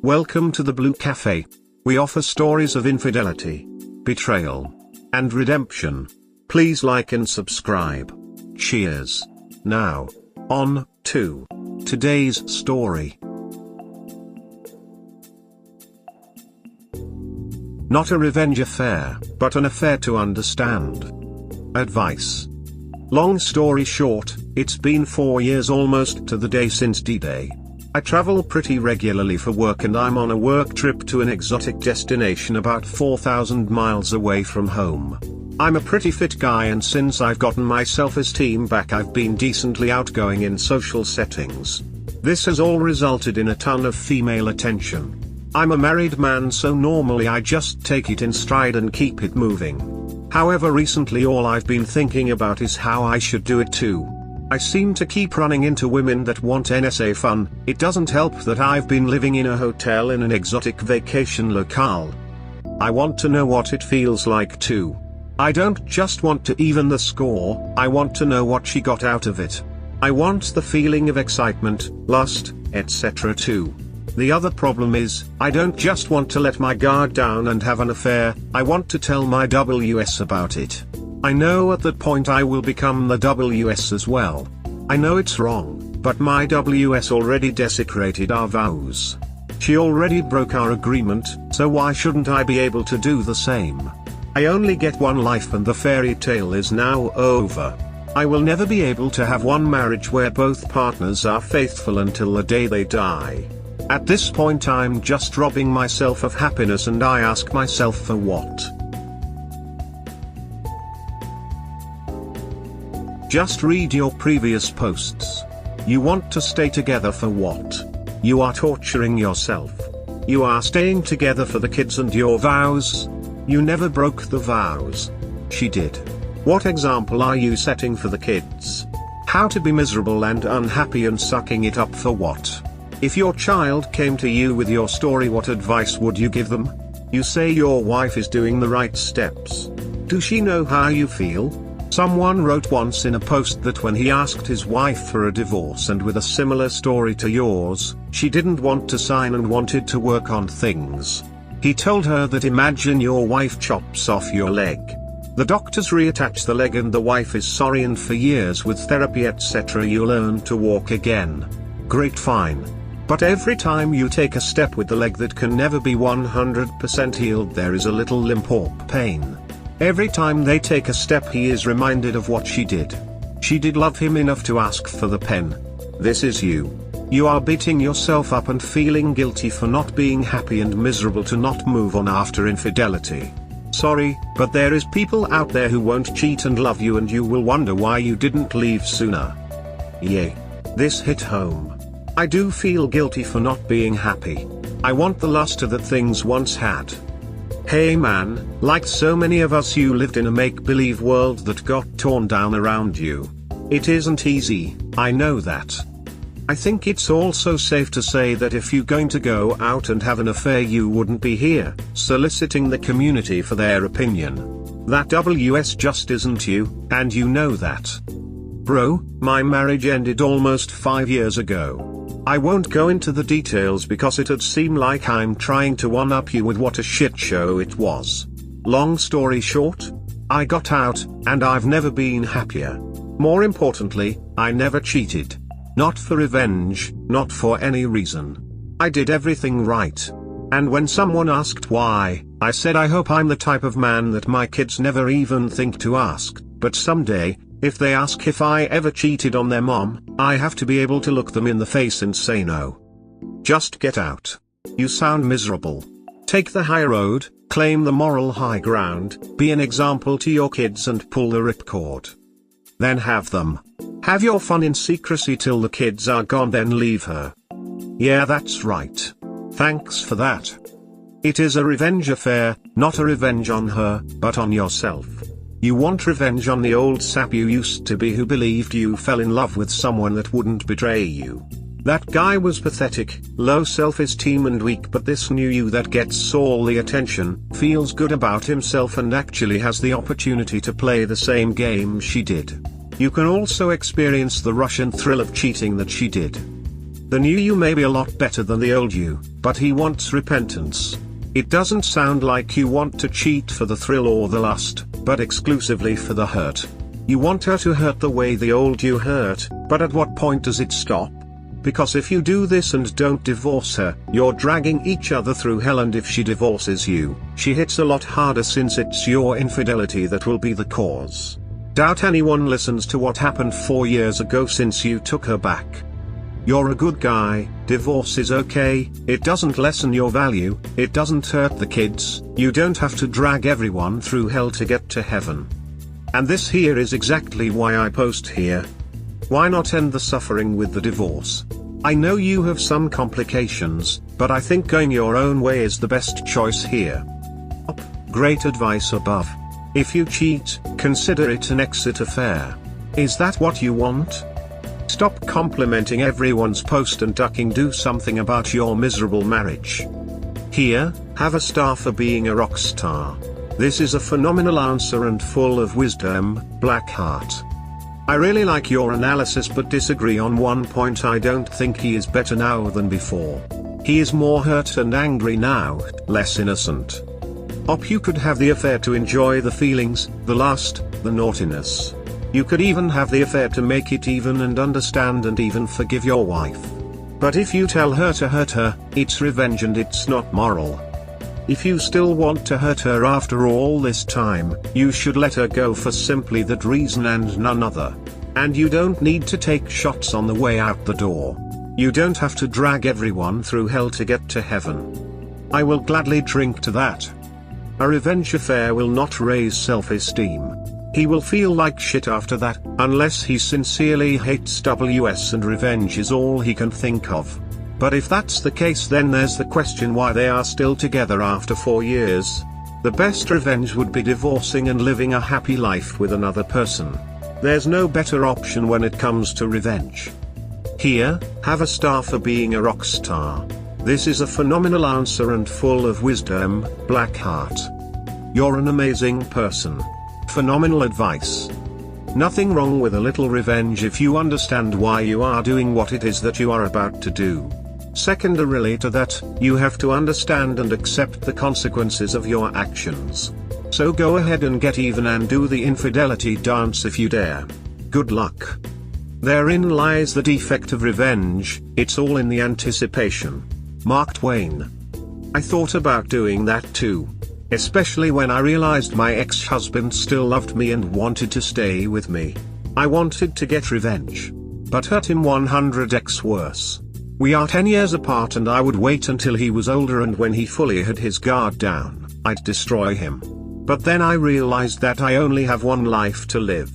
Welcome to the Blue Cafe. We offer stories of infidelity, betrayal, and redemption. Please like and subscribe. Cheers. Now, on to today's story. Not a revenge affair, but an affair to understand. Advice. Long story short, it's been 4 years almost to the day since D-Day. I travel pretty regularly for work and I'm on a work trip to an exotic destination about 4,000 miles away from home. I'm a pretty fit guy and since I've gotten my self-esteem back I've been decently outgoing in social settings. This has all resulted in a ton of female attention. I'm a married man so normally I just take it in stride and keep it moving. However, recently all I've been thinking about is how I should do it too. I seem to keep running into women that want NSA fun. It doesn't help that I've been living in a hotel in an exotic vacation locale. I want to know what it feels like too. I don't just want to even the score, I want to know what she got out of it. I want the feeling of excitement, lust, etc. too. The other problem is, I don't just want to let my guard down and have an affair, I want to tell my WS about it. I know at that point I will become the WS as well. I know it's wrong, but my WS already desecrated our vows. She already broke our agreement, so why shouldn't I be able to do the same? I only get one life and the fairy tale is now over. I will never be able to have one marriage where both partners are faithful until the day they die. At this point I'm just robbing myself of happiness and I ask myself for what? Just read your previous posts. You want to stay together for what? You are torturing yourself. You are staying together for the kids and your vows. You never broke the vows. She did. What example are you setting for the kids? How to be miserable and unhappy and sucking it up for what? If your child came to you with your story, what advice would you give them? You say your wife is doing the right steps. Does she know how you feel? Someone wrote once in a post that when he asked his wife for a divorce and with a similar story to yours, she didn't want to sign and wanted to work on things. He told her that imagine your wife chops off your leg. The doctors reattach the leg and the wife is sorry and for years with therapy etc. you learn to walk again. Great, fine. But every time you take a step with the leg that can never be 100% healed there is a little limp or pain. Every time they take a step he is reminded of what she did. She did love him enough to ask for the pen. This is you. You are beating yourself up and feeling guilty for not being happy and miserable to not move on after infidelity. Sorry, but there is people out there who won't cheat and love you and you will wonder why you didn't leave sooner. Yay. This hit home. I do feel guilty for not being happy. I want the luster that things once had. Hey man, like so many of us you lived in a make-believe world that got torn down around you. It isn't easy, I know that. I think it's also safe to say that if you're going to go out and have an affair you wouldn't be here, soliciting the community for their opinion. That WS just isn't you, and you know that. Bro, my marriage ended almost 5 years ago. I won't go into the details because it'd seem like I'm trying to one-up you with what a shit show it was. Long story short, I got out, and I've never been happier. More importantly, I never cheated. Not for revenge, not for any reason. I did everything right. And when someone asked why, I said I hope I'm the type of man that my kids never even think to ask, but someday, if they ask if I ever cheated on their mom, I have to be able to look them in the face and say no. Just get out. You sound miserable. Take the high road, claim the moral high ground, be an example to your kids and pull the ripcord. Then have them. Have your fun in secrecy till the kids are gone, then leave her. Yeah, that's right. Thanks for that. It is a revenge affair, not a revenge on her, but on yourself. You want revenge on the old sap you used to be who believed you fell in love with someone that wouldn't betray you. That guy was pathetic, low self-esteem and weak, but this new you that gets all the attention, feels good about himself and actually has the opportunity to play the same game she did. You can also experience the rush and thrill of cheating that she did. The new you may be a lot better than the old you, but he wants repentance. It doesn't sound like you want to cheat for the thrill or the lust, but exclusively for the hurt. You want her to hurt the way the old you hurt, but at what point does it stop? Because if you do this and don't divorce her, you're dragging each other through hell, and if she divorces you, she hits a lot harder since it's your infidelity that will be the cause. Doubt anyone listens to what happened 4 years ago since you took her back. You're a good guy, divorce is okay, it doesn't lessen your value, it doesn't hurt the kids, you don't have to drag everyone through hell to get to heaven. And this here is exactly why I post here. Why not end the suffering with the divorce? I know you have some complications, but I think going your own way is the best choice here. Great advice above. If you cheat, consider it an exit affair. Is that what you want? Stop complimenting everyone's post and ducking, do something about your miserable marriage. Here, have a star for being a rock star. This is a phenomenal answer and full of wisdom, Blackheart. I really like your analysis but disagree on one point. I don't think he is better now than before. He is more hurt and angry now, less innocent. You could have the affair to enjoy the feelings, the lust, the naughtiness. You could even have the affair to make it even and understand and even forgive your wife. But if you tell her to hurt her, it's revenge and it's not moral. If you still want to hurt her after all this time, you should let her go for simply that reason and none other. And you don't need to take shots on the way out the door. You don't have to drag everyone through hell to get to heaven. I will gladly drink to that. A revenge affair will not raise self-esteem. He will feel like shit after that, unless he sincerely hates WS and revenge is all he can think of. But if that's the case, then there's the question why they are still together after 4 years. The best revenge would be divorcing and living a happy life with another person. There's no better option when it comes to revenge. Here, have a star for being a rock star. This is a phenomenal answer and full of wisdom, Blackheart. You're an amazing person. Phenomenal advice. Nothing wrong with a little revenge if you understand why you are doing what it is that you are about to do. Secondarily to that, you have to understand and accept the consequences of your actions. So go ahead and get even and do the infidelity dance if you dare. Good luck. Therein lies the defect of revenge, it's all in the anticipation. Mark Twain. I thought about doing that too. Especially when I realized my ex-husband still loved me and wanted to stay with me. I wanted to get revenge. But hurt him 100x worse. We are 10 years apart and I would wait until he was older, and when he fully had his guard down, I'd destroy him. But then I realized that I only have one life to live.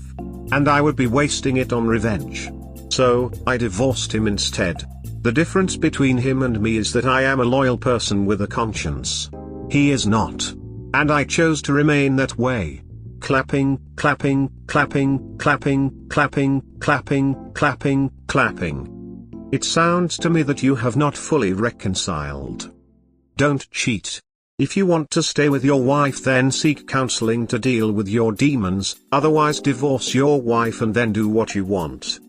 And I would be wasting it on revenge. So, I divorced him instead. The difference between him and me is that I am a loyal person with a conscience. He is not. And I chose to remain that way. Clapping, clapping, clapping, clapping, clapping, clapping, clapping, clapping. It sounds to me that you have not fully reconciled. Don't cheat. If you want to stay with your wife, then seek counseling to deal with your demons, otherwise divorce your wife and then do what you want.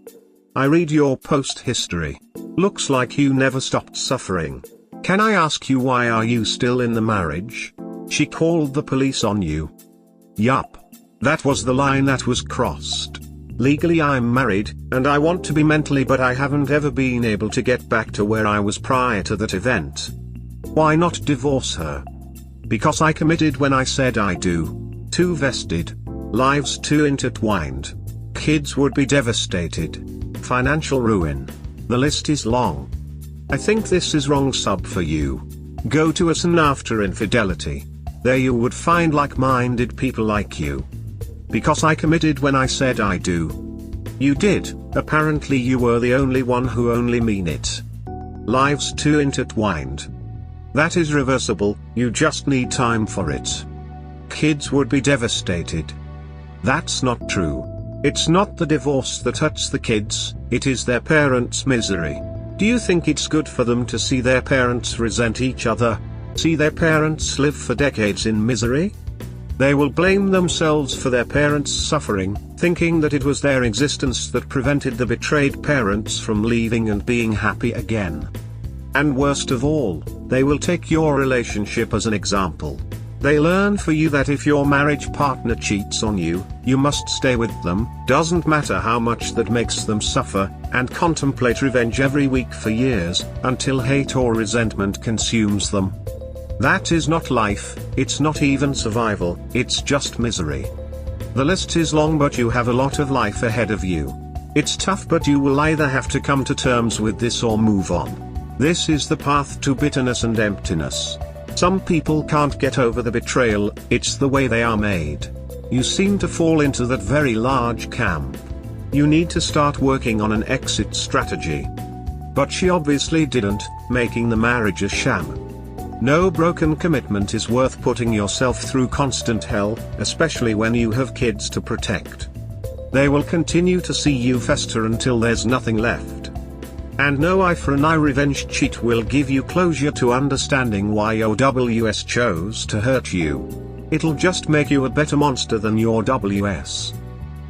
I read your post history. Looks like you never stopped suffering. Can I ask you, why are you still in the marriage? She called the police on you. Yup. That was the line that was crossed. Legally I'm married, and I want to be mentally, but I haven't ever been able to get back to where I was prior to that event. Why not divorce her? Because I committed when I said I do. Too vested. Lives too intertwined. Kids would be devastated. Financial ruin. The list is long. I think this is wrong sub for you. Go to a SN after infidelity. There you would find like-minded people like you. Because I committed when I said I do. You did, apparently you were the only one who only mean it. Lives too intertwined. That is reversible, you just need time for it. Kids would be devastated. That's not true. It's not the divorce that hurts the kids, it is their parents' misery. Do you think it's good for them to see their parents resent each other? See their parents live for decades in misery? They will blame themselves for their parents' suffering, thinking that it was their existence that prevented the betrayed parents from leaving and being happy again. And worst of all, they will take your relationship as an example. They learn for you that if your marriage partner cheats on you, you must stay with them, doesn't matter how much that makes them suffer, and contemplate revenge every week for years, until hate or resentment consumes them. That is not life, it's not even survival, it's just misery. The list is long, but you have a lot of life ahead of you. It's tough, but you will either have to come to terms with this or move on. This is the path to bitterness and emptiness. Some people can't get over the betrayal, it's the way they are made. You seem to fall into that very large camp. You need to start working on an exit strategy. But she obviously didn't, making the marriage a sham. No broken commitment is worth putting yourself through constant hell, especially when you have kids to protect. They will continue to see you fester until there's nothing left. And no eye for an eye revenge cheat will give you closure to understanding why your WS chose to hurt you. It'll just make you a better monster than your WS.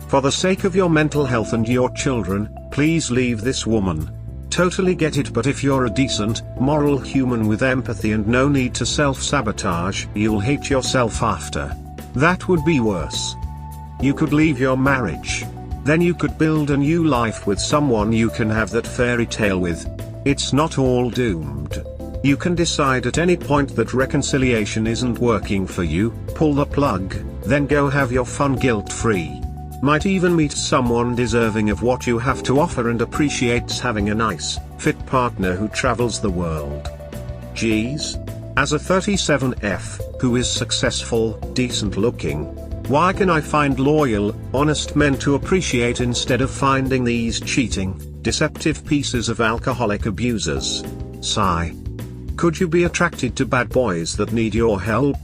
For the sake of your mental health and your children, please leave this woman. Totally get it, but if you're a decent, moral human with empathy and no need to self-sabotage, you'll hate yourself after. That would be worse. You could leave your marriage. Then you could build a new life with someone you can have that fairy tale with. It's not all doomed. You can decide at any point that reconciliation isn't working for you, pull the plug, then go have your fun guilt-free. Might even meet someone deserving of what you have to offer and appreciates having a nice, fit partner who travels the world. Geez. As a 37F, who is successful, decent looking, why can I find loyal, honest men to appreciate instead of finding these cheating, deceptive pieces of alcoholic abusers? Sigh. Could you be attracted to bad boys that need your help?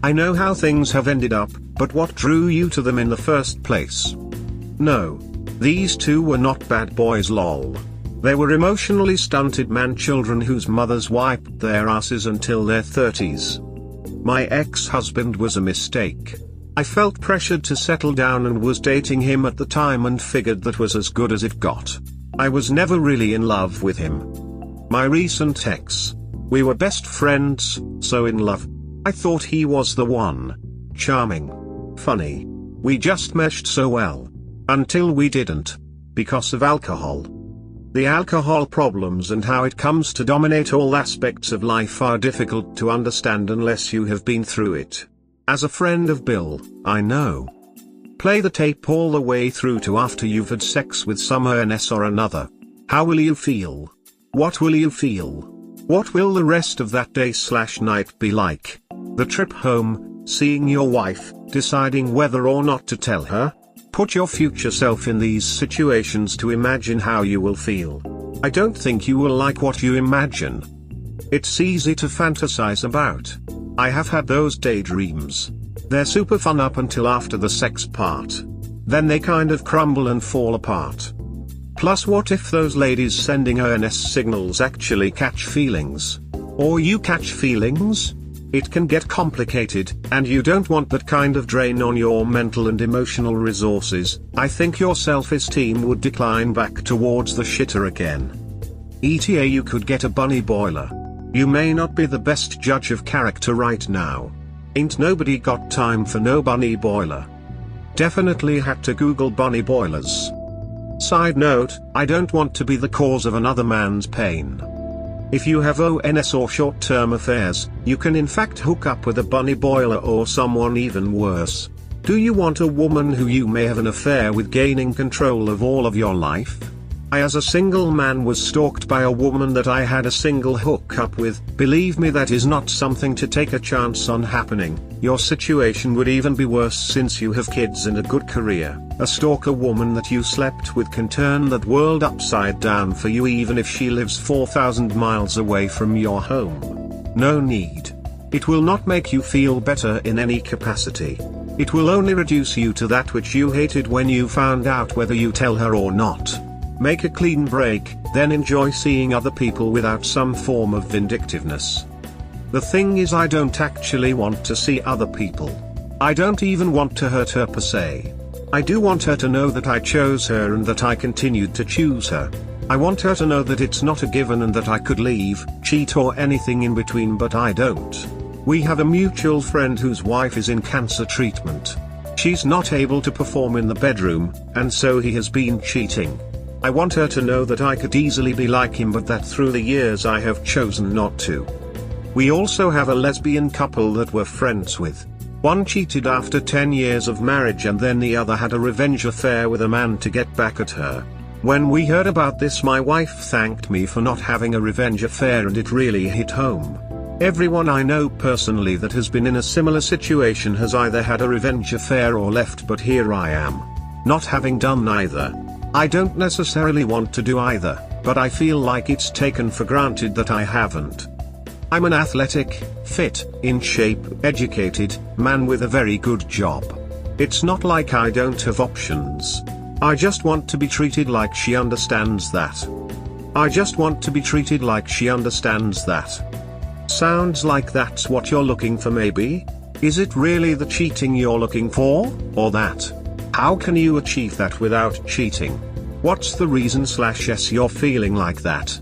I know how things have ended up, but what drew you to them in the first place? No. These two were not bad boys, lol. They were emotionally stunted man-children whose mothers wiped their asses until their 30s. My ex-husband was a mistake. I felt pressured to settle down and was dating him at the time and figured that was as good as it got. I was never really in love with him. My recent ex. We were best friends, so in love. I thought he was the one. Charming. Funny. We just meshed so well. Until we didn't. Because of alcohol. The alcohol problems and how it comes to dominate all aspects of life are difficult to understand unless you have been through it. As a friend of Bill, I know. Play the tape all the way through to after you've had sex with some ENS or another. How will you feel? What will you feel? What will the rest of that day/night be like? The trip home, seeing your wife, deciding whether or not to tell her? Put your future self in these situations to imagine how you will feel. I don't think you will like what you imagine. It's easy to fantasize about. I have had those daydreams. They're super fun up until after the sex part. Then they kind of crumble and fall apart. Plus, what if those ladies sending ENS signals actually catch feelings? Or you catch feelings? It can get complicated, and you don't want that kind of drain on your mental and emotional resources. I think your self-esteem would decline back towards the shitter again. ETA, you could get a bunny boiler. You may not be the best judge of character right now. Ain't nobody got time for no bunny boiler. Definitely had to Google bunny boilers. Side note, I don't want to be the cause of another man's pain. If you have ONS or short-term affairs, you can in fact hook up with a bunny boiler or someone even worse. Do you want a woman who you may have an affair with gaining control of all of your life? I as a single man was stalked by a woman that I had a single hookup with. Believe me, that is not something to take a chance on happening. Your situation would even be worse since you have kids and a good career. A stalker woman that you slept with can turn that world upside down for you even if she lives 4,000 miles away from your home. No need. It will not make you feel better in any capacity. It will only reduce you to that which you hated when you found out, whether you tell her or not. Make a clean break, then enjoy seeing other people without some form of vindictiveness. The thing is, I don't actually want to see other people. I don't even want to hurt her per se. I do want her to know that I chose her and that I continued to choose her. I want her to know that it's not a given and that I could leave, cheat or anything in between, but I don't. We have a mutual friend whose wife is in cancer treatment. She's not able to perform in the bedroom, and so he has been cheating. I want her to know that I could easily be like him, but that through the years I have chosen not to. We also have a lesbian couple that we're friends with. One cheated after 10 years of marriage and then the other had a revenge affair with a man to get back at her. When we heard about this, my wife thanked me for not having a revenge affair, and it really hit home. Everyone I know personally that has been in a similar situation has either had a revenge affair or left, but here I am, not having done neither. I don't necessarily want to do either, but I feel like it's taken for granted that I haven't. I'm an athletic, fit, in shape, educated man with a very good job. It's not like I don't have options. I just want to be treated like she understands that. I just want to be treated like she understands that. Sounds like that's what you're looking for, maybe? Is it really the cheating you're looking for, or that? How can you achieve that without cheating? What's the reason/yes you're feeling like that?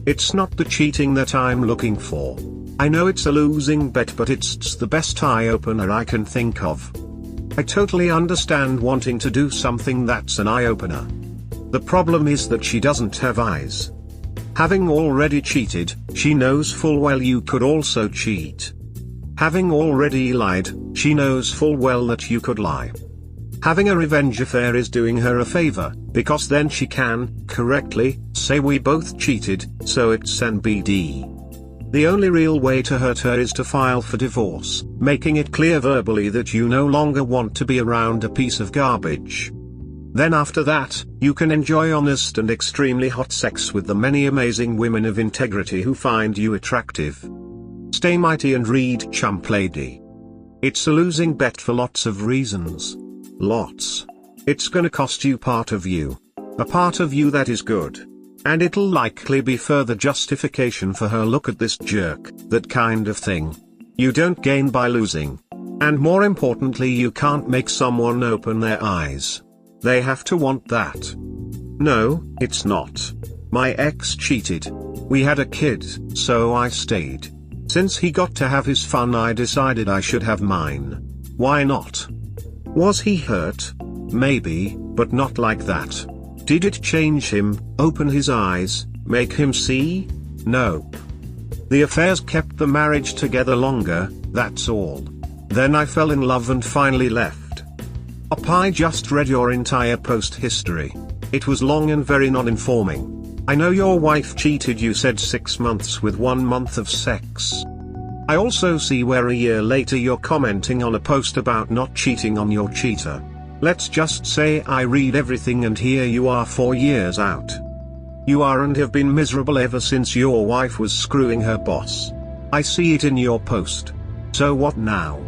It's not the cheating that I'm looking for. I know it's a losing bet, but it's the best eye-opener I can think of. I totally understand wanting to do something that's an eye-opener. The problem is that she doesn't have eyes. Having already cheated, she knows full well you could also cheat. Having already lied, she knows full well that you could lie. Having a revenge affair is doing her a favor, because then she can, correctly, say we both cheated, so it's NBD. The only real way to hurt her is to file for divorce, making it clear verbally that you no longer want to be around a piece of garbage. Then after that, you can enjoy honest and extremely hot sex with the many amazing women of integrity who find you attractive. Stay mighty and read Chump Lady. It's a losing bet for lots of reasons. Lots. It's gonna cost you part of you. A part of you that is good. And it'll likely be further justification for her look at this jerk, that kind of thing. You don't gain by losing. And more importantly, you can't make someone open their eyes. They have to want that. No, it's not. My ex cheated. We had a kid, so I stayed. Since he got to have his fun, I decided I should have mine. Why not? Was he hurt? Maybe, but not like that. Did it change him, open his eyes, make him see? Nope. The affairs kept the marriage together longer, that's all. Then I fell in love and finally left. I just read your entire post history. It was long and very non-informing. I know your wife cheated, you said 6 months with 1 month of sex. I also see where a year later you're commenting on a post about not cheating on your cheater. Let's just say I read everything and here you are 4 years out. You are and have been miserable ever since your wife was screwing her boss. I see it in your post. So what now?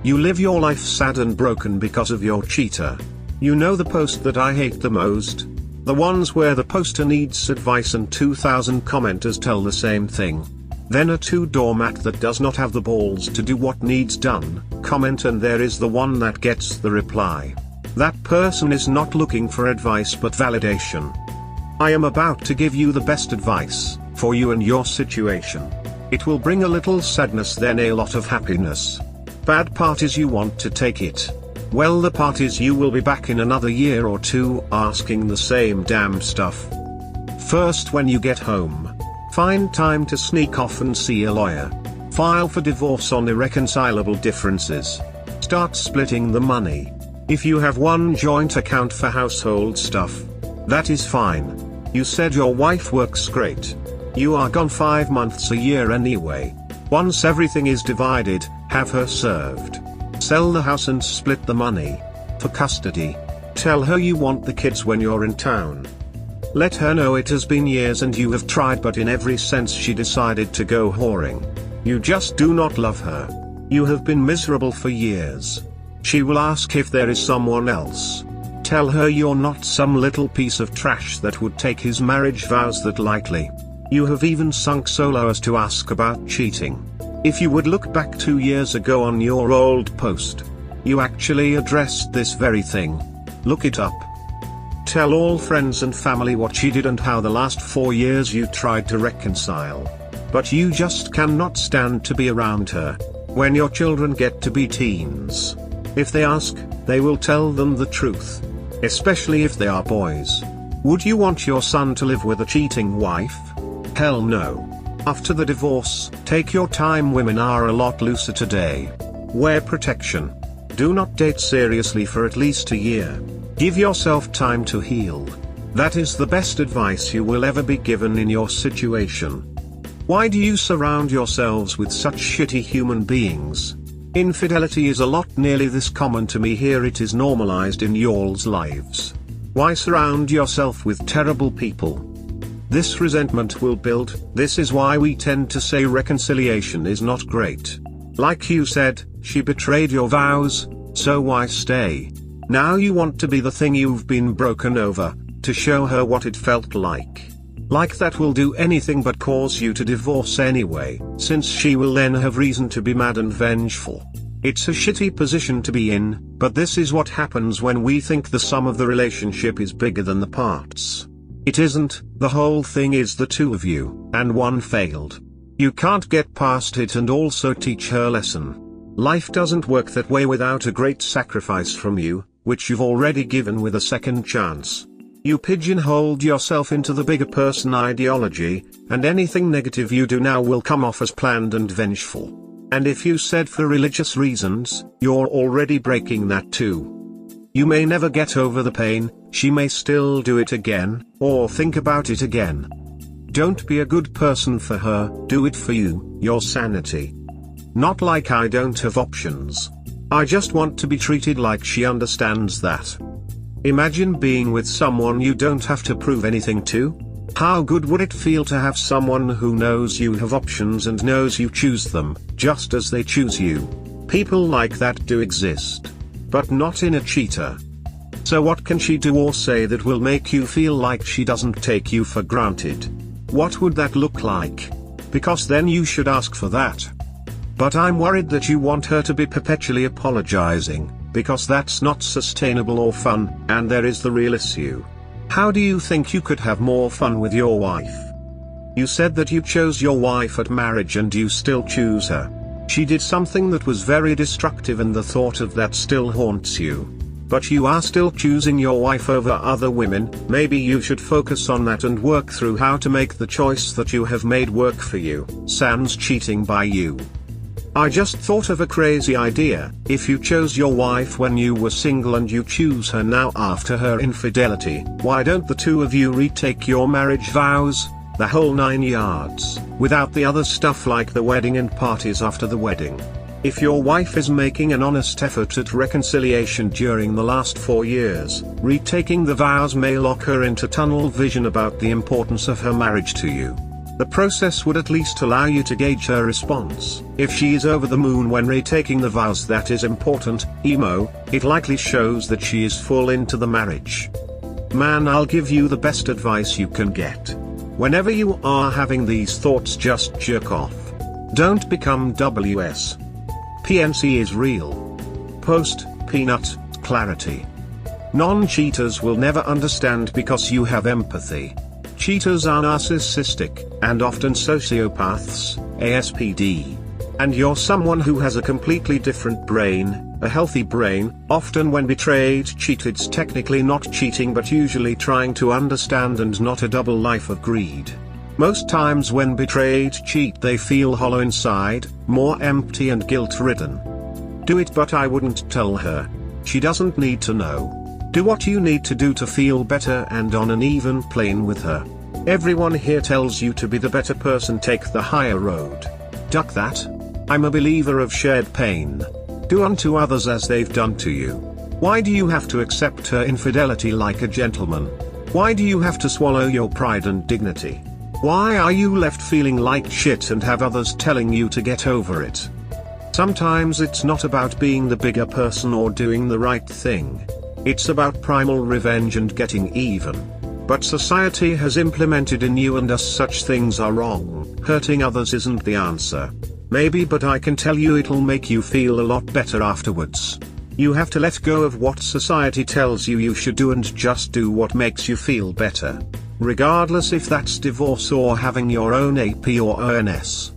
You live your life sad and broken because of your cheater. You know the post that I hate the most? The ones where the poster needs advice and 2,000 commenters tell the same thing. Then a doormat that does not have the balls to do what needs done, comment, and there is the one that gets the reply. That person is not looking for advice but validation. I am about to give you the best advice, for you and your situation. It will bring a little sadness, then a lot of happiness. Bad part is you want to take it. Well, the part is you will be back in another year or 2 asking the same damn stuff. First, when you get home, find time to sneak off and see a lawyer. File for divorce on irreconcilable differences. Start splitting the money. If you have one joint account for household stuff, that is fine. You said your wife works great. You are gone 5 months a year anyway. Once everything is divided, have her served. Sell the house and split the money. For custody. Tell her you want the kids when you're in town. Let her know it has been years and you have tried, but in every sense she decided to go whoring. You just do not love her. You have been miserable for years. She will ask if there is someone else. Tell her you're not some little piece of trash that would take his marriage vows that lightly. You have even sunk so low as to ask about cheating. If you would look back 2 years ago on your old post, You actually addressed this very thing. Look it up. Tell all friends and family what she did and how the last 4 years you tried to reconcile. But you just cannot stand to be around her. When your children get to be teens, if they ask, they will tell them the truth. Especially if they are boys. Would you want your son to live with a cheating wife? Hell no. After the divorce, take your time. Women are a lot looser today. Wear protection. Do not date seriously for at least a year. Give yourself time to heal. That is the best advice you will ever be given in your situation. Why do you surround yourselves with such shitty human beings? Infidelity is a lot nearly this common to me here. It is normalized in y'all's lives. Why surround yourself with terrible people? This resentment will build. This is why we tend to say reconciliation is not great. Like you said, she betrayed your vows, so why stay? Now you want to be the thing you've been broken over, to show her what it felt like. Like that will do anything but cause you to divorce anyway, since she will then have reason to be mad and vengeful. It's a shitty position to be in, but this is what happens when we think the sum of the relationship is bigger than the parts. It isn't. The whole thing is the two of you, and one failed. You can't get past it and also teach her lesson. Life doesn't work that way without a great sacrifice from you, which you've already given with a second chance. You pigeonholed yourself into the bigger person ideology, and anything negative you do now will come off as planned and vengeful. And if you said for religious reasons, you're already breaking that too. You may never get over the pain, she may still do it again, or think about it again. Don't be a good person for her, do it for you, your sanity. Not like I don't have options. I just want to be treated like she understands that. Imagine being with someone you don't have to prove anything to. How good would it feel to have someone who knows you have options and knows you choose them, just as they choose you? People like that do exist. But not in a cheater. So what can she do or say that will make you feel like she doesn't take you for granted? What would that look like? Because then you should ask for that. But I'm worried that you want her to be perpetually apologizing, because that's not sustainable or fun, and there is the real issue. How do you think you could have more fun with your wife? You said that you chose your wife at marriage and you still choose her. She did something that was very destructive and the thought of that still haunts you. But you are still choosing your wife over other women. Maybe you should focus on that and work through how to make the choice that you have made work for you, sans cheating by you. I just thought of a crazy idea. If you chose your wife when you were single and you choose her now after her infidelity, why don't the two of you retake your marriage vows, the whole 9 yards, without the other stuff like the wedding and parties after the wedding? If your wife is making an honest effort at reconciliation during the last 4 years, retaking the vows may lock her into tunnel vision about the importance of her marriage to you. The process would at least allow you to gauge her response. If she is over the moon when retaking the vows that is important, it likely shows that she is full into the marriage. Man, I'll give you the best advice you can get. Whenever you are having these thoughts, just jerk off. Don't become WS. PNC is real. Post, peanut, clarity. Non-cheaters will never understand because you have empathy. Cheaters are narcissistic, and often sociopaths, ASPD. And you're someone who has a completely different brain, a healthy brain. Often when betrayed, cheated's technically not cheating but usually trying to understand and not a double life of greed. Most times when betrayed cheat they feel hollow inside, more empty and guilt-ridden. Do it, but I wouldn't tell her. She doesn't need to know. Do what you need to do to feel better and on an even plane with her. Everyone here tells you to be the better person, take the higher road. Duck that. I'm a believer of shared pain. Do unto others as they've done to you. Why do you have to accept her infidelity like a gentleman? Why do you have to swallow your pride and dignity? Why are you left feeling like shit and have others telling you to get over it? Sometimes it's not about being the bigger person or doing the right thing. It's about primal revenge and getting even. But society has implemented in you and us such things are wrong. Hurting others isn't the answer. Maybe, but I can tell you it'll make you feel a lot better afterwards. You have to let go of what society tells you you should do and just do what makes you feel better. Regardless if that's divorce or having your own AP or ONS.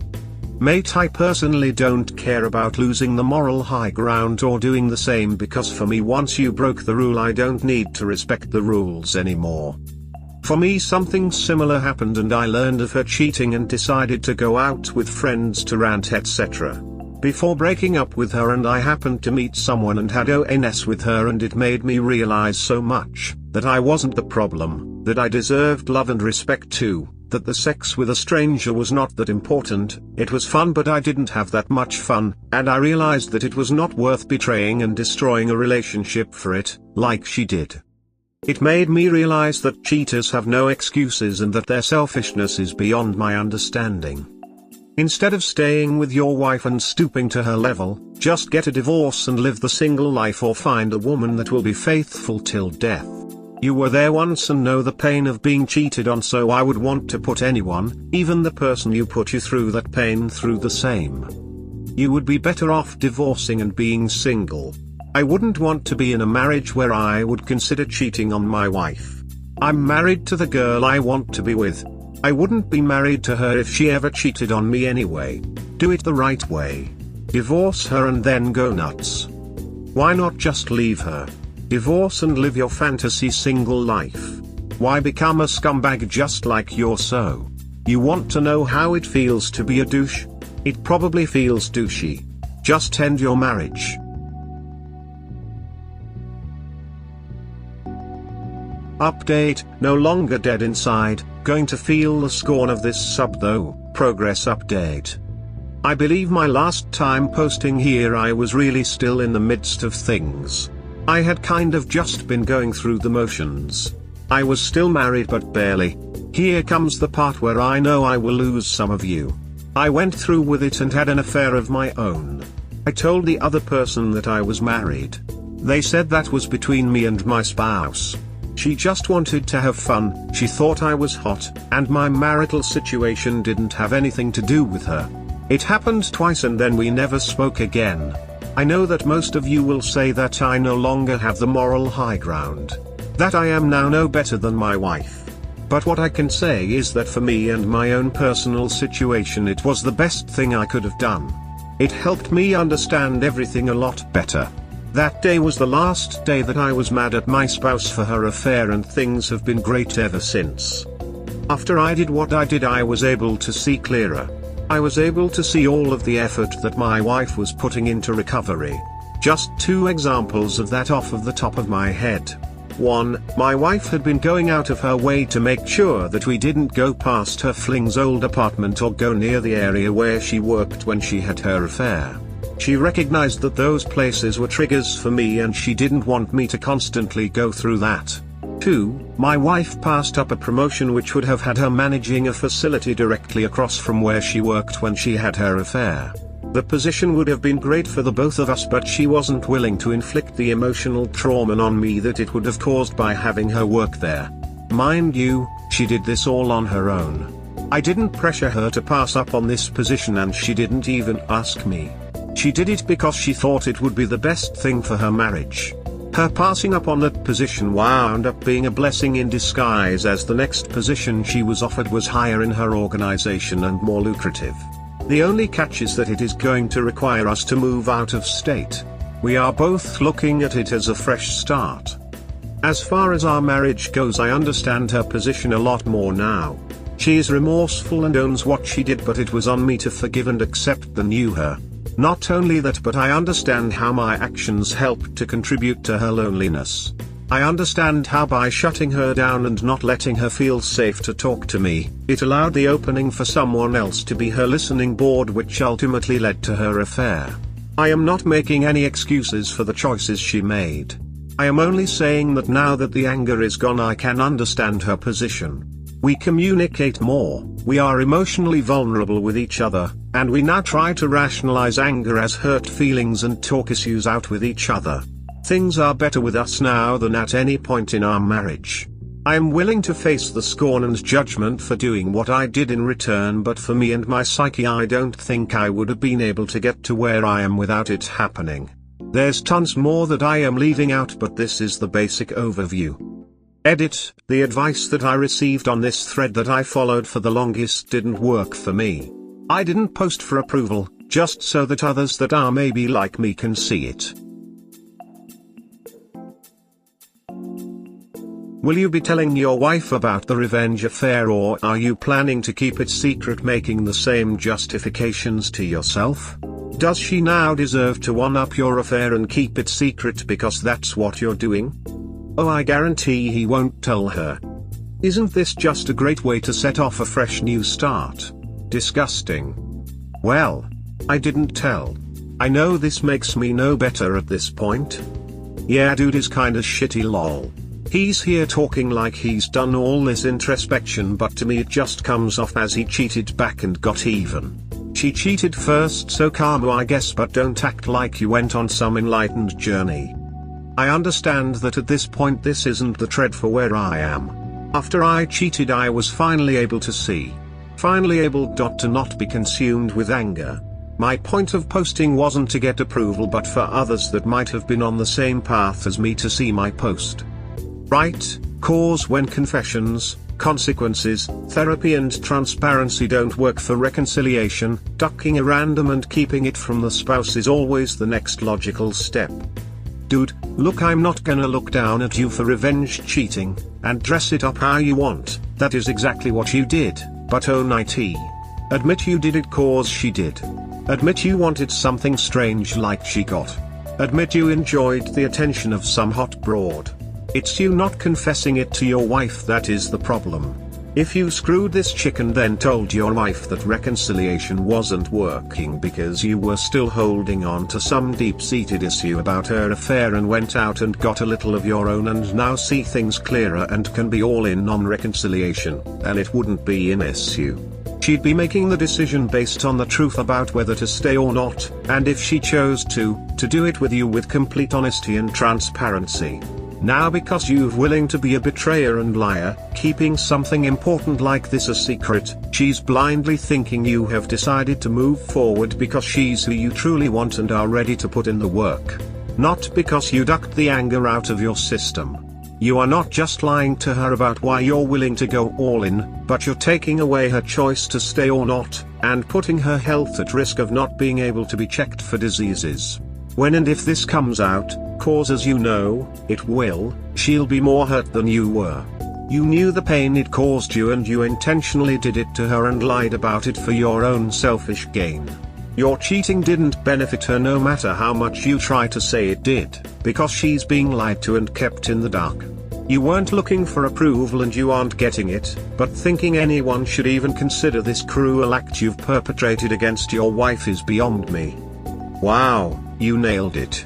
Mate, I personally don't care about losing the moral high ground or doing the same, because for me, once you broke the rule, I don't need to respect the rules anymore. For me, something similar happened and I learned of her cheating and decided to go out with friends to rant, etc. Before breaking up with her, and I happened to meet someone and had ONS with her, and it made me realize so much, that I wasn't the problem, that I deserved love and respect too, that the sex with a stranger was not that important. It was fun, but I didn't have that much fun, and I realized that it was not worth betraying and destroying a relationship for it, like she did. It made me realize that cheaters have no excuses and that their selfishness is beyond my understanding. Instead of staying with your wife and stooping to her level, just get a divorce and live the single life, or find a woman that will be faithful till death. You were there once and know the pain of being cheated on, so I would want to put anyone, even the person you put you through that pain, through the same. You would be better off divorcing and being single. I wouldn't want to be in a marriage where I would consider cheating on my wife. I'm married to the girl I want to be with. I wouldn't be married to her if she ever cheated on me anyway. Do it the right way. Divorce her and then go nuts. Why not just leave her? Divorce and live your fantasy single life. Why become a scumbag just like you're so? You want to know how it feels to be a douche? It probably feels douchey. Just end your marriage. Update, no longer dead inside, going to feel the scorn of this sub though. Progress update. I believe my last time posting here I was really still in the midst of things. I had kind of just been going through the motions. I was still married but barely. Here comes the part where I know I will lose some of you. I went through with it and had an affair of my own. I told the other person that I was married. They said that was between me and my spouse. She just wanted to have fun, she thought I was hot, and my marital situation didn't have anything to do with her. It happened twice and then we never spoke again. I know that most of you will say that I no longer have the moral high ground. That I am now no better than my wife. But what I can say is that for me and my own personal situation, it was the best thing I could have done. It helped me understand everything a lot better. That day was the last day that I was mad at my spouse for her affair, and things have been great ever since. After I did what I did, I was able to see clearer. I was able to see all of the effort that my wife was putting into recovery. Just 2 examples of that off of the top of my head. 1, my wife had been going out of her way to make sure that we didn't go past her fling's old apartment or go near the area where she worked when she had her affair. She recognized that those places were triggers for me and she didn't want me to constantly go through that. 2, my wife passed up a promotion which would have had her managing a facility directly across from where she worked when she had her affair. The position would have been great for the both of us, but she wasn't willing to inflict the emotional trauma on me that it would have caused by having her work there. Mind you, she did this all on her own. I didn't pressure her to pass up on this position and she didn't even ask me. She did it because she thought it would be the best thing for her marriage. Her passing up on that position wound up being a blessing in disguise, as the next position she was offered was higher in her organization and more lucrative. The only catch is that it is going to require us to move out of state. We are both looking at it as a fresh start. As far as our marriage goes, I understand her position a lot more now. She is remorseful and owns what she did, but it was on me to forgive and accept the new her. Not only that, but I understand how my actions helped to contribute to her loneliness. I understand how by shutting her down and not letting her feel safe to talk to me, it allowed the opening for someone else to be her listening board, which ultimately led to her affair. I am not making any excuses for the choices she made. I am only saying that now that the anger is gone, I can understand her position. We communicate more, we are emotionally vulnerable with each other, and we now try to rationalize anger as hurt feelings and talk issues out with each other. Things are better with us now than at any point in our marriage. I am willing to face the scorn and judgment for doing what I did in return, but for me and my psyche, I don't think I would have been able to get to where I am without it happening. There's tons more that I am leaving out, but this is the basic overview. Edit: the advice that I received on this thread that I followed for the longest didn't work for me. I didn't post for approval, just so that others that are maybe like me can see it. Will you be telling your wife about the revenge affair, or are you planning to keep it secret, making the same justifications to yourself? Does she now deserve to one-up your affair and keep it secret because that's what you're doing? Oh, I guarantee he won't tell her. Isn't this just a great way to set off a fresh new start? Disgusting. Well, I didn't tell. I know this makes me no better at this point. Yeah, dude is kinda shitty lol. He's here talking like he's done all this introspection, but to me it just comes off as he cheated back and got even. She cheated first, so karma I guess, but don't act like you went on some enlightened journey. I understand that at this point this isn't the thread for where I am. After I cheated I was finally able to see. Finally able to not be consumed with anger. My point of posting wasn't to get approval, but for others that might have been on the same path as me to see my post. Right? Cause when confessions, consequences, therapy and transparency don't work for reconciliation, ducking a random and keeping it from the spouse is always the next logical step. Dude, look, I'm not gonna look down at you for revenge cheating, and dress it up how you want. That is exactly what you did, but own it. Admit you did it cause she did. Admit you wanted something strange like she got. Admit you enjoyed the attention of some hot broad. It's you not confessing it to your wife that is the problem. If you screwed this chick and then told your wife that reconciliation wasn't working because you were still holding on to some deep-seated issue about her affair and went out and got a little of your own and now see things clearer and can be all in on reconciliation, then it wouldn't be an issue. She'd be making the decision based on the truth about whether to stay or not, and if she chose to do it with you with complete honesty and transparency. Now because you're willing to be a betrayer and liar, keeping something important like this a secret, she's blindly thinking you have decided to move forward because she's who you truly want and are ready to put in the work. Not because you ducked the anger out of your system. You are not just lying to her about why you're willing to go all in, but you're taking away her choice to stay or not, and putting her health at risk of not being able to be checked for diseases. When and if this comes out, cause as you know, it will, she'll be more hurt than you were. You knew the pain it caused you and you intentionally did it to her and lied about it for your own selfish gain. Your cheating didn't benefit her no matter how much you try to say it did, because she's being lied to and kept in the dark. You weren't looking for approval and you aren't getting it, but thinking anyone should even consider this cruel act you've perpetrated against your wife is beyond me. Wow, you nailed it.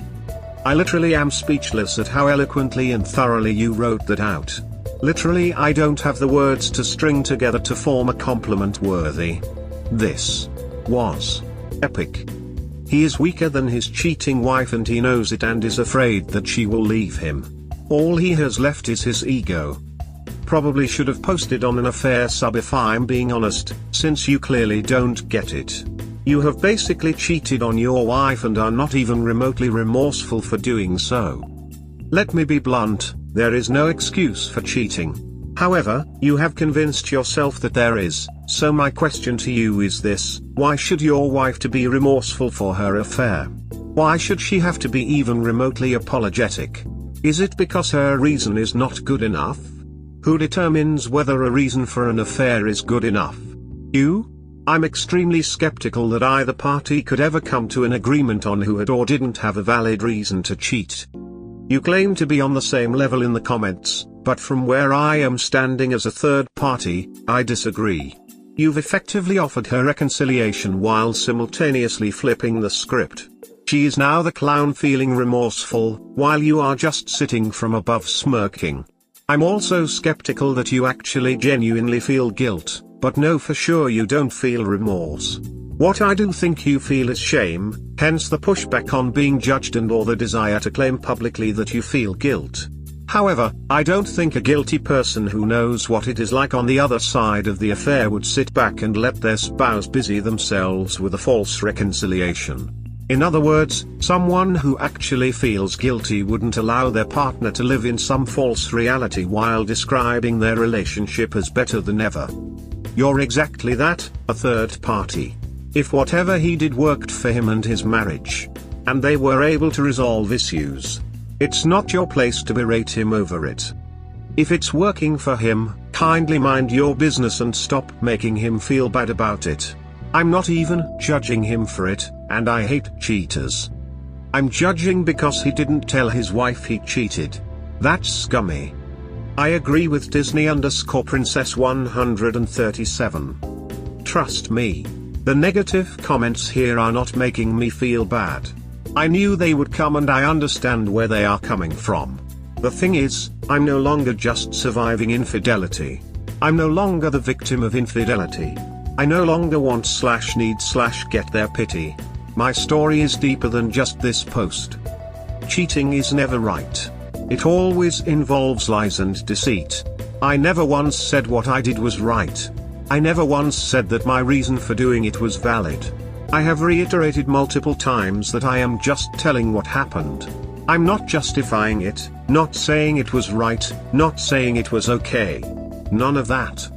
I literally am speechless at how eloquently and thoroughly you wrote that out. Literally, I don't have the words to string together to form a compliment worthy. This was epic. He is weaker than his cheating wife and he knows it and is afraid that she will leave him. All he has left is his ego. Probably should have posted on an affair sub if I'm being honest, since you clearly don't get it. You have basically cheated on your wife and are not even remotely remorseful for doing so. Let me be blunt, there is no excuse for cheating. However, you have convinced yourself that there is, so my question to you is this: why should your wife to be remorseful for her affair? Why should she have to be even remotely apologetic? Is it because her reason is not good enough? Who determines whether a reason for an affair is good enough? You? I'm extremely skeptical that either party could ever come to an agreement on who had or didn't have a valid reason to cheat. You claim to be on the same level in the comments, but from where I am standing as a third party, I disagree. You've effectively offered her reconciliation while simultaneously flipping the script. She is now the clown feeling remorseful, while you are just sitting from above smirking. I'm also skeptical that you actually genuinely feel guilt, but know for sure you don't feel remorse. What I do think you feel is shame, hence the pushback on being judged and or the desire to claim publicly that you feel guilt. However, I don't think a guilty person who knows what it is like on the other side of the affair would sit back and let their spouse busy themselves with a false reconciliation. In other words, someone who actually feels guilty wouldn't allow their partner to live in some false reality while describing their relationship as better than ever. You're exactly that, a third party. If whatever he did worked for him and his marriage, and they were able to resolve issues, it's not your place to berate him over it. If it's working for him, kindly mind your business and stop making him feel bad about it. I'm not even judging him for it, and I hate cheaters. I'm judging because he didn't tell his wife he cheated. That's scummy. I agree with Disney_Princess 137. Trust me. The negative comments here are not making me feel bad. I knew they would come and I understand where they are coming from. The thing is, I'm no longer just surviving infidelity. I'm no longer the victim of infidelity. I no longer want/need/get their pity. My story is deeper than just this post. Cheating is never right. It always involves lies and deceit. I never once said what I did was right. I never once said that my reason for doing it was valid. I have reiterated multiple times that I am just telling what happened. I'm not justifying it, not saying it was right, not saying it was okay. None of that.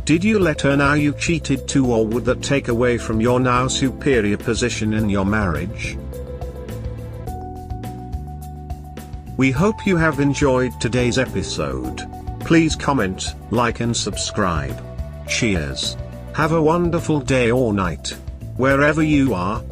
Did you let her know you cheated too, or would that take away from your now superior position in your marriage? We hope you have enjoyed today's episode. Please comment, like and subscribe. Cheers. Have a wonderful day or night. Wherever you are.